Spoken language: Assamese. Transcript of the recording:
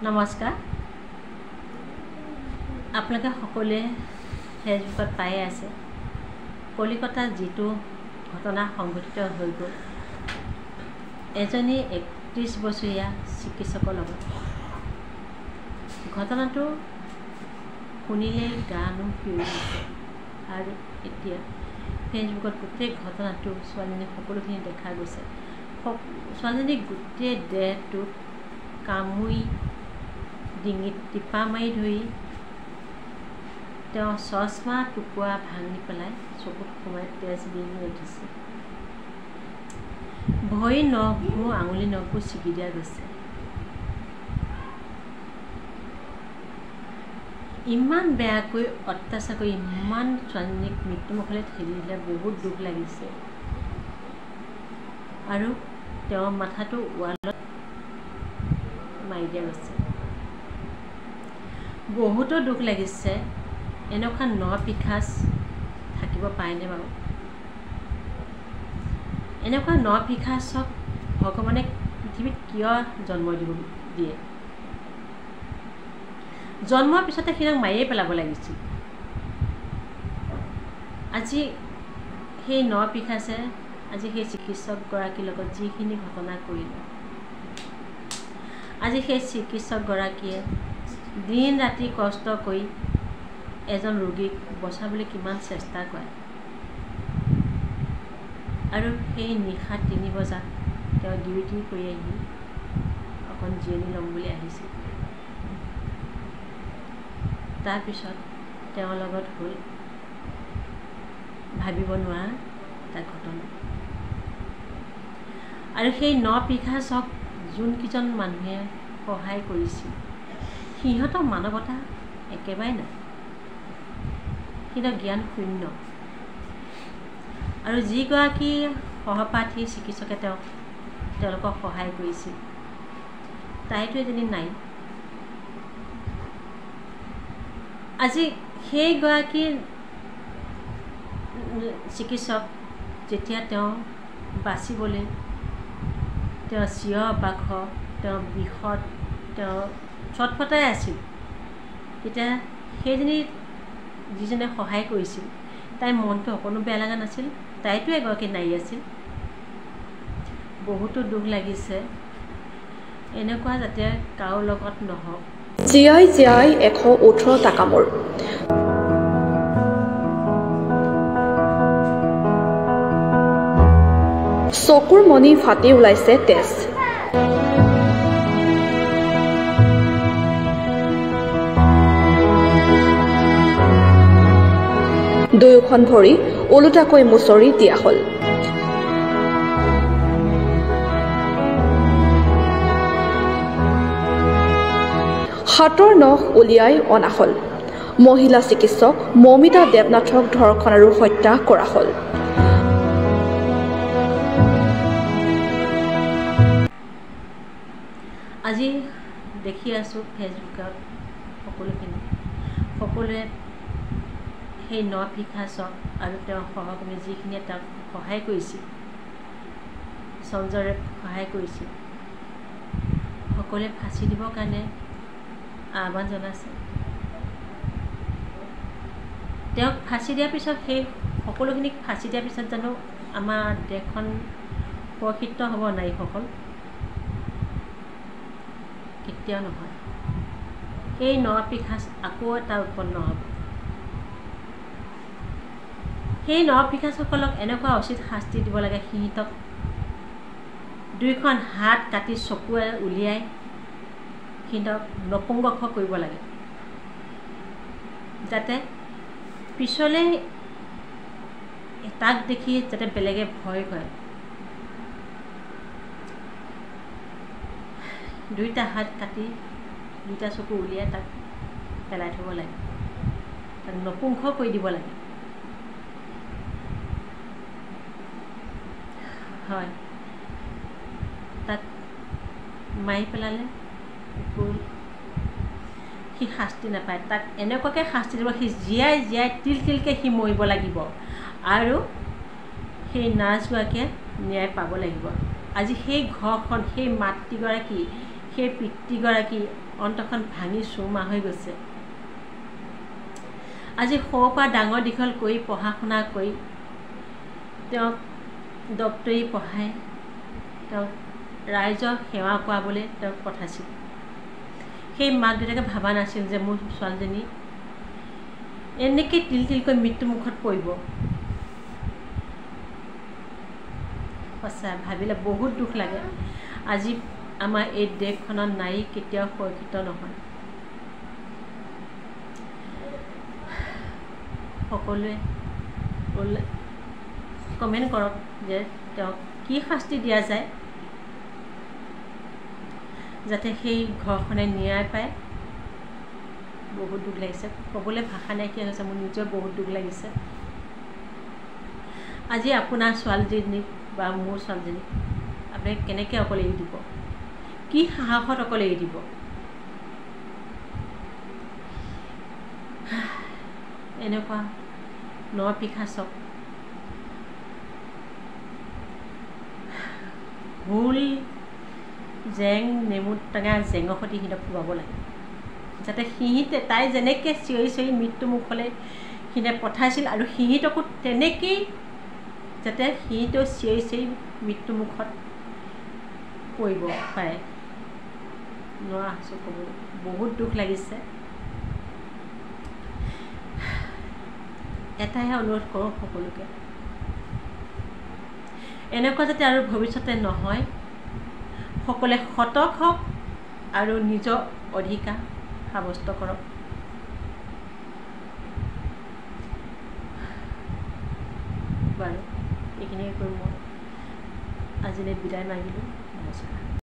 নমস্কাৰ আপোনালোকে সকলোৱে ফেচবুকত পাই আছে কলিকতাত যেটো ঘটনা সংঘটিত হৈ গ'ল এজনী 31 বছৰীয়া চিকিৎসকৰ লগত ঘটনাটো শুনিলে গানো শিউৰি উঠে আৰু এতিয়া ফেচবুকত গোটেই ঘটনাটো ছোৱালীজনী সকলোখিনি দেখা গৈছে ছোৱালীজনী গোটেই দেহটো কামুৰি ডিঙিত টিপা মাৰি ধৰি তেওঁ চশমা টুকুৰা ভাঙি পেলাই চকুত সোমাই তেজ বিঙি উঠিছে ভৰি নখবোৰ আঙুলি নখবোৰ ছিগি দিয়া গৈছে ইমান বেয়াকৈ অত্যাচাৰ কৰি ইমান ছোৱালীজনীক মৃত্যুমুখলৈ ঠেলি দিলে বহুত দুখ লাগিছে আৰু তেওঁৰ মাথাটো ৱালত মাৰি দিয়া গৈছে বহুতো দুখ লাগিছে এনেকুৱা নপিশাচ থাকিব পাৰেনে বাৰু এনেকুৱা নপিশাচক ভগৱানে পৃথিৱীত কিয় জন্ম দিয়ে জন্মৰ পিছতে সিহঁতক মাৰিয়ে পেলাব লাগিছিল আজি সেই নপিশাচে আজি সেই চিকিৎসকগৰাকীৰ লগত যিখিনি ঘটনা কৰিলে আজি সেই চিকিৎসকগৰাকীয়ে দিন ৰাতি কষ্ট কৰি এজন ৰোগীক বচাবলৈ কিমান চেষ্টা কৰে আৰু সেই নিশা 3 বজাত তেওঁ ডিউটি কৰি আহি অকণ জিৰণি ল'ম বুলি আহিছিল তাৰপিছত তেওঁৰ লগত হ'ল ভাবিব নোৱাৰা এটা ঘটনা আৰু সেই নপিশাচক যোনকেইজন মানুহে সহায় কৰিছিল সিহঁতৰ মানৱতা একেবাৰে নাই সিহঁতৰ জ্ঞান শূন্য আৰু যিগৰাকী সহপাঠী চিকিৎসকে তেওঁলোকক সহায় কৰিছিল তাইতো এজনী নাই আজি সেইগৰাকী চিকিৎসক যেতিয়া তেওঁ বাচিবলৈ তেওঁ চিঞৰ বাখৰ তেওঁ বিষত তেওঁ ছটফটাই আছিল তেতিয়া সেইজনী যিজনে সহায় কৰিছিল তাইৰ মনটো অকণো বেয়া লগা নাছিল তাইতো এগৰাকী নাৰী আছিল বহুতো দুখ লাগিছে এনেকুৱা যাতে কাৰো লগত নহওক জীয়াই 118 টাকা মোৰ চকুৰ মণি ফাটি ওলাইছে তেজ দুয়োখন ভৰি ওলোটাকৈ মুচৰি দিয়া হ'ল হাতৰ নখ উলিয়াই অনা হ'ল মহিলা চিকিৎসক মমিতা দেৱনাথক ধৰ্ষণ আৰু হত্যা কৰা হ'ল আজি দেখি আছোঁ ফেচবুকত সকলোৱে সেই নপিশাচক আৰু তেওঁৰ সহকৰ্মী যিখিনিয়ে তেওঁক সহায় কৰিছিল সঞ্জৰে সহায় কৰিছিল সকলোৱে ফাঁচি দিবৰ কাৰণে আহ্বান জনাইছে তেওঁক ফাঁচি দিয়াৰ পিছত সেই সকলোখিনিক ফাঁচি দিয়াৰ পিছত জানো আমাৰ দেশখন সুৰক্ষিত হ'ব নাৰীসকল কেতিয়াও নহয় সেই নপিশাচ আকৌ এটা উৎপন্ন হ'ব সেই নপিশাচসকলক এনেকুৱা উচিত শাস্তি দিব লাগে সিহঁতক দুইখন হাত কাটি চকুৱে উলিয়াই সিহঁতক নপুংসক কৰিব লাগে যাতে পিছলৈ তাক দেখি যাতে বেলেগে ভয় কৰে দুইটা হাত কাটি দুইটা চকু উলিয়াই তাক পেলাই থ'ব লাগে তাক নপুংস কৰি দিব লাগে হয় তাক মাৰি পেলালে সি শাস্তি নাপায় তাক এনেকুৱাকৈ শাস্তি দিব সি জীয়াই তিল তিলকৈ সি মৰিব লাগিব আৰু সেই নাৰ্ছগৰাকীয়ে ন্যায় পাব লাগিব আজি সেই ঘৰখন সেই মাতৃগৰাকী সেই পিতৃগৰাকী অন্তখন ভাঙি চুৰমা হৈ গৈছে। আজি সৰুৰ পৰা ডাঙৰ দীঘল কৰি পঢ়া শুনা কৰি তেওঁক ডক্টৰী পঢ়াই তেওঁক ৰাইজক সেৱা কৰাবলৈ তেওঁক পঠাইছিল। সেই মাক দেউতাকে ভবা নাছিল যে মোৰ ছোৱালীজনী এনেকৈ তিল তিলকৈ মৃত্যুমুখত পৰিব। সঁচা ভাবিলে বহুত দুখ লাগে। আজি আমাৰ এই দেশখনত নাৰী কেতিয়াও সুৰক্ষিত নহয়। সকলোৱে কমেণ্ট কৰক যে তেওঁক কি শাস্তি দিয়া যায় যাতে সেই ঘৰখনে ন্যায় পায়। বহুত দুখ লাগিছে, ক'বলৈ ভাষা নাইকিয়া হৈছে, মোৰ নিজৰ বহুত দুখ লাগিছে। আজি আপোনাৰ ছোৱালীজনীক বা মোৰ ছোৱালীজনীক আপুনি কেনেকৈ অকলে এৰি দিব? কি সাহসত অকলে এৰি দিব? এনেকুৱা নৰপিশাচক ভুল জেং নেমু টেঙা জেঙৰ সৈতে সিহঁতক খুৱাব লাগে, যাতে তাই যেনেকৈ চিঞৰি চিঞৰি মৃত্যুমুখলৈ সিহঁতে পঠাইছিল আৰু সিহঁতকো তেনেকেই যাতে সিহঁতেও চিঞৰি চিঞৰি মৃত্যুমুখত পৰিব পাৰে। নোৱাৰা হৈছোঁ ক'বলৈ, বহুত দুখ লাগিছে। এটাইহে অনুৰোধ কৰোঁ সকলোকে, এনেকুৱা যাতে আৰু ভৱিষ্যতে নহয়। সকলোৱে সতৰ্ক হওক আৰু নিজৰ অধিকাৰ সাব্যস্ত কৰক। বাৰু এইখিনিয়ে কৈ মই আজিলৈ বিদায় মাগিলোঁ। নমস্কাৰ।